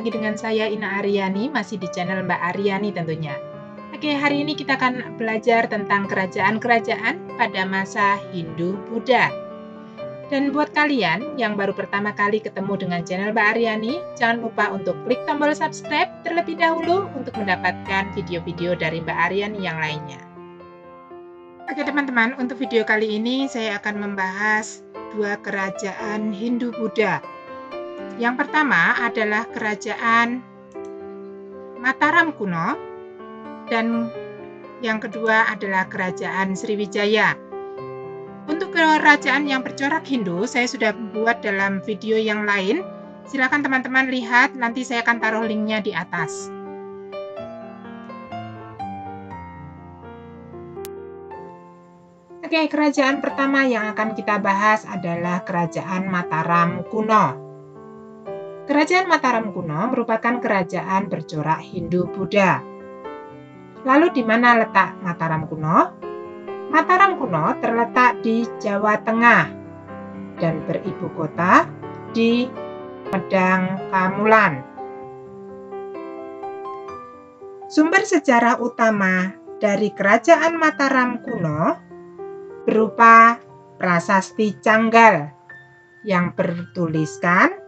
lagi dengan saya Ina Aryani, masih di channel Mbak Aryani tentunya. Oke, hari ini kita akan belajar tentang kerajaan-kerajaan pada masa Hindu-Buddha. Dan buat kalian yang baru pertama kali ketemu dengan channel Mbak Aryani, jangan lupa untuk klik tombol subscribe terlebih dahulu untuk mendapatkan video-video dari Mbak Aryani yang lainnya. Oke teman-teman, untuk video kali ini saya akan membahas dua kerajaan Hindu-Buddha. Yang pertama adalah kerajaan Mataram kuno dan yang kedua adalah kerajaan Sriwijaya. Untuk kerajaan yang bercorak Hindu saya sudah buat dalam video yang lain. Silakan teman-teman lihat, nanti saya akan taruh linknya di atas. Oke, kerajaan pertama yang akan kita bahas adalah kerajaan Mataram kuno. Kerajaan Mataram kuno merupakan kerajaan bercorak Hindu-Buddha. Lalu di mana letak Mataram kuno? Mataram kuno terletak di Jawa Tengah dan beribu kota di Medang Kamulan. Sumber sejarah utama dari kerajaan Mataram kuno berupa prasasti Canggal yang bertuliskan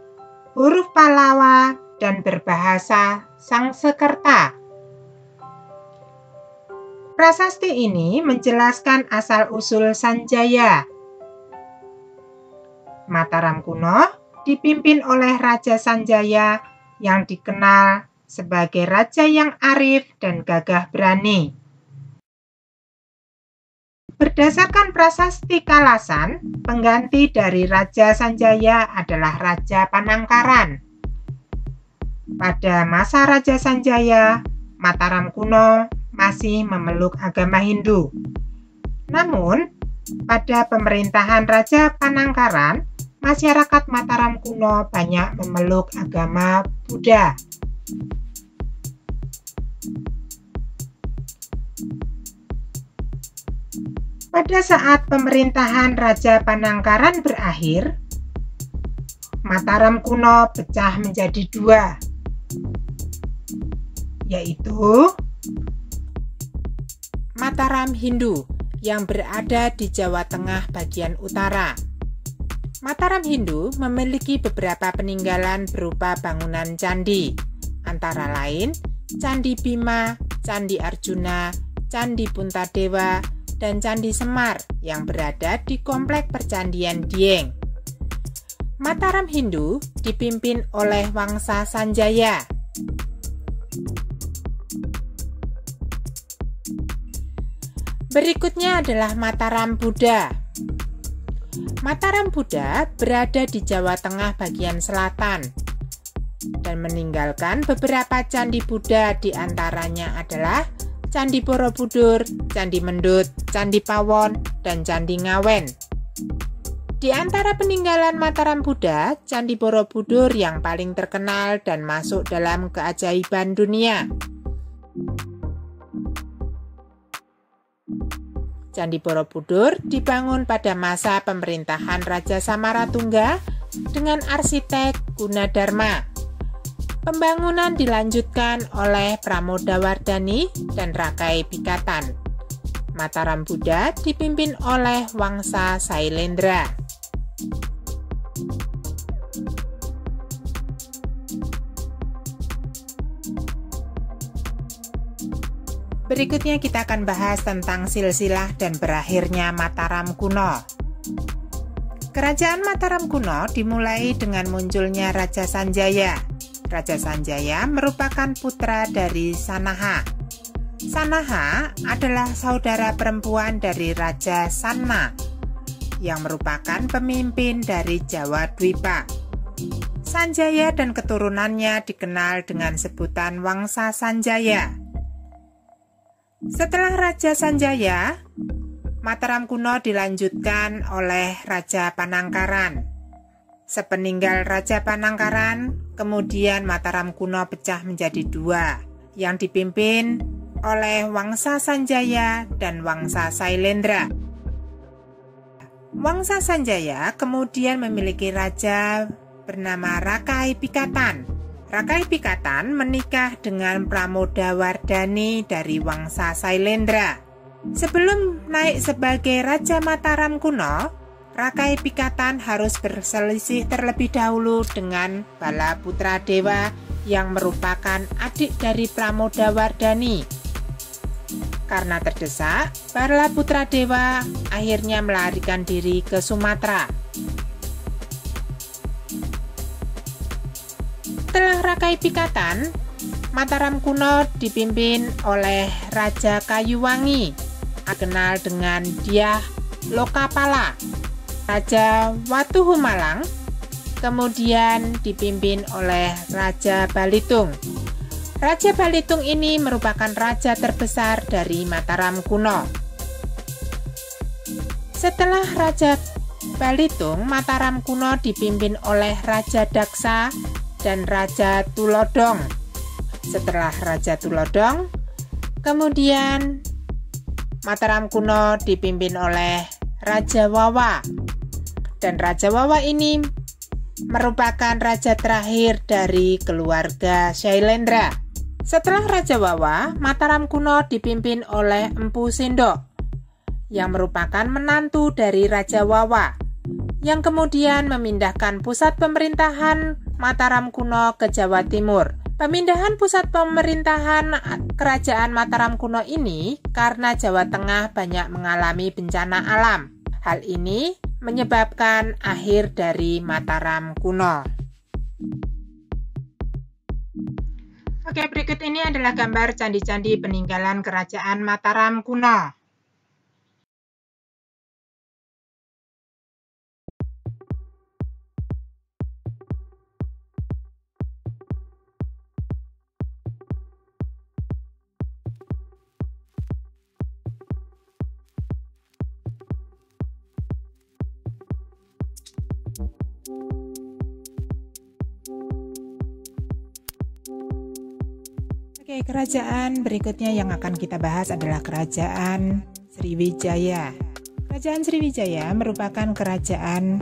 huruf Pallawa dan berbahasa Sangsekerta. Prasasti ini menjelaskan asal-usul Sanjaya. Mataram kuno dipimpin oleh Raja Sanjaya yang dikenal sebagai raja yang arif dan gagah berani. Berdasarkan prasasti Kalasan, pengganti dari Raja Sanjaya adalah Raja Panangkaran. Pada masa Raja Sanjaya, Mataram kuno masih memeluk agama Hindu. Namun, pada pemerintahan Raja Panangkaran, masyarakat Mataram kuno banyak memeluk agama Buddha. Pada saat pemerintahan Raja Panangkaran berakhir, Mataram kuno pecah menjadi dua, yaitu Mataram Hindu yang berada di Jawa Tengah bagian utara. Mataram Hindu memiliki beberapa peninggalan berupa bangunan candi, antara lain Candi Bima, Candi Arjuna, Candi Puntadewa, dan Candi Semar yang berada di Komplek Percandian Dieng. Mataram Hindu dipimpin oleh Wangsa Sanjaya. Berikutnya adalah Mataram Buddha. Mataram Buddha berada di Jawa Tengah bagian selatan dan meninggalkan beberapa candi Buddha, di antaranya adalah Candi Borobudur, Candi Mendut, Candi Pawon, dan Candi Ngawen. Di antara peninggalan Mataram Buddha, Candi Borobudur yang paling terkenal dan masuk dalam keajaiban dunia. Candi Borobudur dibangun pada masa pemerintahan Raja Samaratungga dengan arsitek Gunadarma. Pembangunan dilanjutkan oleh Pramodawardhani dan Rakai Pikatan. Mataram Buddha dipimpin oleh Wangsa Sailendra. Berikutnya kita akan bahas tentang silsilah dan berakhirnya Mataram kuno. Kerajaan Mataram kuno dimulai dengan munculnya Raja Sanjaya. Raja Sanjaya merupakan putra dari Sanaha. Sanaha adalah saudara perempuan dari Raja Sanna yang merupakan pemimpin dari Jawa Dwipa. Sanjaya dan keturunannya dikenal dengan sebutan Wangsa Sanjaya. Setelah Raja Sanjaya, Mataram kuno dilanjutkan oleh Raja Panangkaran. Sepeninggal Raja Panangkaran, kemudian Mataram kuno pecah menjadi dua, yang dipimpin oleh Wangsa Sanjaya dan Wangsa Sailendra. Wangsa Sanjaya kemudian memiliki raja bernama Rakai Pikatan. Rakai Pikatan menikah dengan Pramodawardhani dari Wangsa Sailendra. Sebelum naik sebagai Raja Mataram kuno, Rakai Pikatan harus berselisih terlebih dahulu dengan Balaputradewa yang merupakan adik dari Pramodawardhani. Karena terdesak, Balaputradewa akhirnya melarikan diri ke Sumatera. Setelah Rakai Pikatan, Mataram kuno dipimpin oleh Raja Kayuwangi, dikenal dengan Dyah Lokapala. Raja Watuhumalang kemudian dipimpin oleh Raja Balitung. Raja Balitung ini merupakan raja terbesar dari Mataram kuno. Setelah Raja Balitung, Mataram kuno dipimpin oleh Raja Daksa dan Raja Tulodong. Setelah Raja Tulodong, kemudian Mataram kuno dipimpin oleh Raja Wawa. Dan Raja Wawa ini merupakan raja terakhir dari keluarga Sailendra. Setelah Raja Wawa, Mataram kuno dipimpin oleh Empu Sindok, yang merupakan menantu dari Raja Wawa, yang kemudian memindahkan pusat pemerintahan Mataram kuno ke Jawa Timur. Pemindahan pusat pemerintahan kerajaan Mataram kuno ini karena Jawa Tengah banyak mengalami bencana alam. Hal ini menyebabkan akhir dari Mataram kuno. Oke, berikut ini adalah gambar candi-candi peninggalan kerajaan Mataram kuno. Oke, kerajaan berikutnya yang akan kita bahas adalah Kerajaan Sriwijaya. Kerajaan Sriwijaya merupakan kerajaan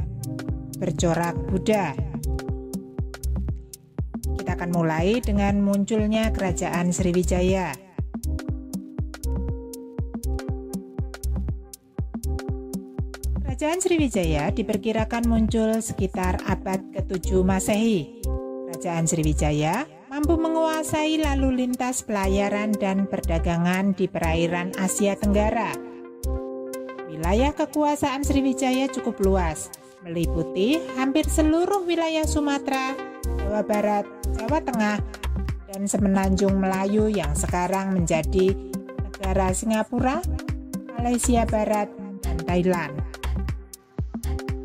bercorak Buddha. Kita akan mulai dengan munculnya Kerajaan Sriwijaya. Kerajaan Sriwijaya diperkirakan muncul sekitar abad ke-7 Masehi. Kerajaan Sriwijaya mampu menguasai lalu lintas pelayaran dan perdagangan di perairan Asia Tenggara. Wilayah kekuasaan Sriwijaya cukup luas, meliputi hampir seluruh wilayah Sumatera, Jawa Barat, Jawa Tengah, dan Semenanjung Melayu yang sekarang menjadi negara Singapura, Malaysia Barat, dan Thailand.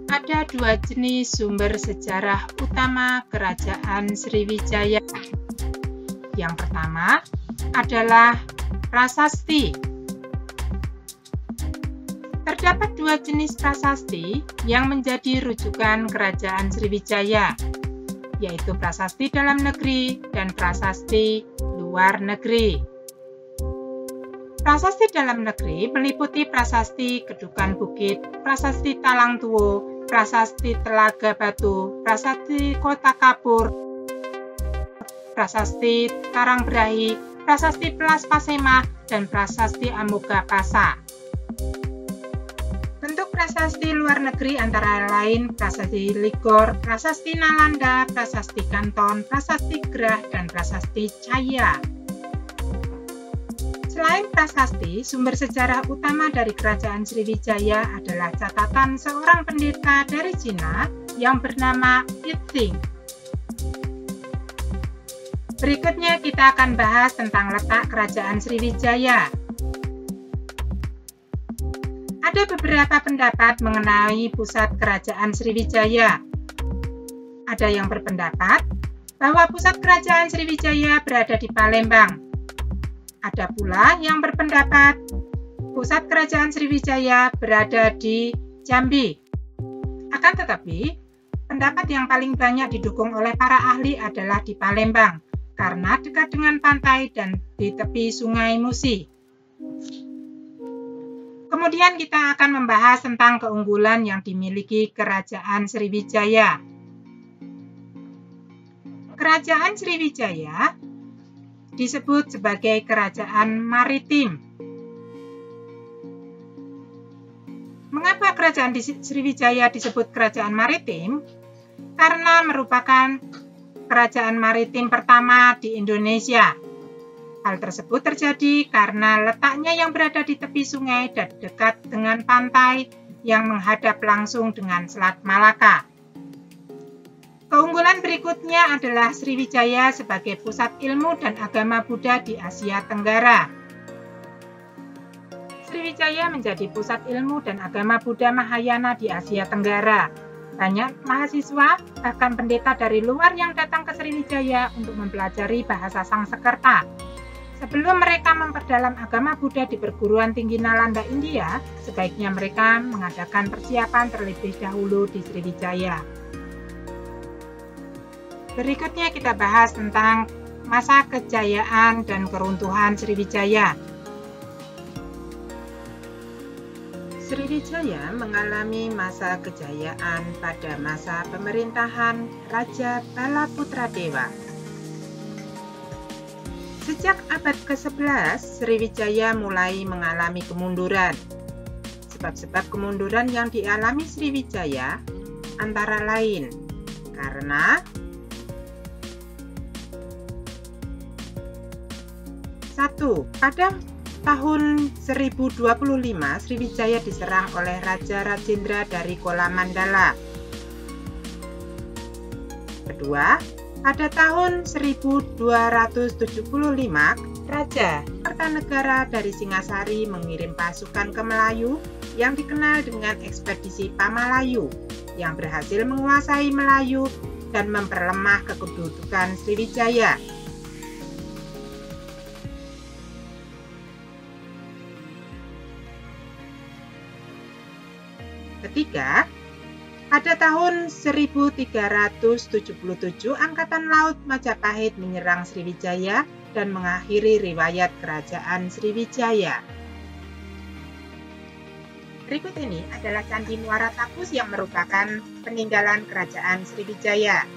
Ada dua jenis sumber sejarah utama Kerajaan Sriwijaya. Yang pertama adalah prasasti. Terdapat dua jenis prasasti yang menjadi rujukan Kerajaan Sriwijaya, yaitu prasasti dalam negeri dan prasasti luar negeri. Prasasti dalam negeri meliputi prasasti Kedukan Bukit, prasasti Talang Tuwo, prasasti Telaga Batu, prasasti Kota Kapur, prasasti Karangbrahi, prasasti Pelas Pasema, dan prasasti Amogapasa. Bentuk prasasti luar negeri antara lain prasasti Ligor, prasasti Nalanda, prasasti Kanton, prasasti Grah, dan prasasti Caya. Selain prasasti, sumber sejarah utama dari Kerajaan Sriwijaya adalah catatan seorang pendeta dari Cina yang bernama Yitsing. Berikutnya kita akan bahas tentang letak Kerajaan Sriwijaya. Ada beberapa pendapat mengenai pusat Kerajaan Sriwijaya. Ada yang berpendapat bahwa pusat Kerajaan Sriwijaya berada di Palembang. Ada pula yang berpendapat pusat Kerajaan Sriwijaya berada di Jambi. Akan tetapi, pendapat yang paling banyak didukung oleh para ahli adalah di Palembang, karena dekat dengan pantai dan di tepi Sungai Musi. Kemudian kita akan membahas tentang keunggulan yang dimiliki Kerajaan Sriwijaya. Kerajaan Sriwijaya disebut sebagai kerajaan maritim. Mengapa kerajaan Sriwijaya disebut kerajaan maritim? Karena merupakan kerajaan maritim pertama di Indonesia. Hal tersebut terjadi karena letaknya yang berada di tepi sungai dan dekat dengan pantai yang menghadap langsung dengan Selat Malaka. Keunggulan berikutnya adalah Sriwijaya sebagai pusat ilmu dan agama Buddha di Asia Tenggara. Sriwijaya menjadi pusat ilmu dan agama Buddha Mahayana di Asia Tenggara. Banyak mahasiswa, bahkan pendeta dari luar yang datang ke Sriwijaya untuk mempelajari bahasa Sangskerta. Sebelum mereka memperdalam agama Buddha di perguruan tinggi Nalanda, India, sebaiknya mereka mengadakan persiapan terlebih dahulu di Sriwijaya. Berikutnya kita bahas tentang masa kejayaan dan keruntuhan Sriwijaya. Sriwijaya mengalami masa kejayaan pada masa pemerintahan Raja Balaputradewa. Sejak abad ke-11, Sriwijaya mulai mengalami kemunduran. Sebab-sebab kemunduran yang dialami Sriwijaya antara lain karena 1. Pada tahun 1025, Sriwijaya diserang oleh Raja Rajendra dari Kolamandala. Kedua, pada tahun 1275, Raja Kertanegara dari Singasari mengirim pasukan ke Melayu yang dikenal dengan ekspedisi Pamalayu, yang berhasil menguasai Melayu dan memperlemah kedudukan Sriwijaya. Ketiga, pada tahun 1377, Angkatan Laut Majapahit menyerang Sriwijaya dan mengakhiri riwayat kerajaan Sriwijaya. Berikut ini adalah Candi Muara Takus yang merupakan peninggalan kerajaan Sriwijaya.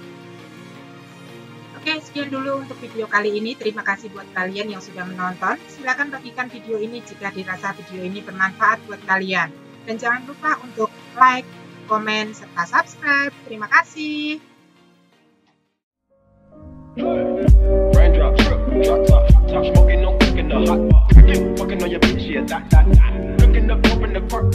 Oke, sekian dulu untuk video kali ini. Terima kasih buat kalian yang sudah menonton. Silakan bagikan video ini jika dirasa video ini bermanfaat buat kalian. Dan jangan lupa untuk like, komen, serta subscribe. Terima kasih. Raindrop, drip, drop top, top smoking, no cooking the hot bar. Fucking on your bitch, yeah, that. Looking up, open the park.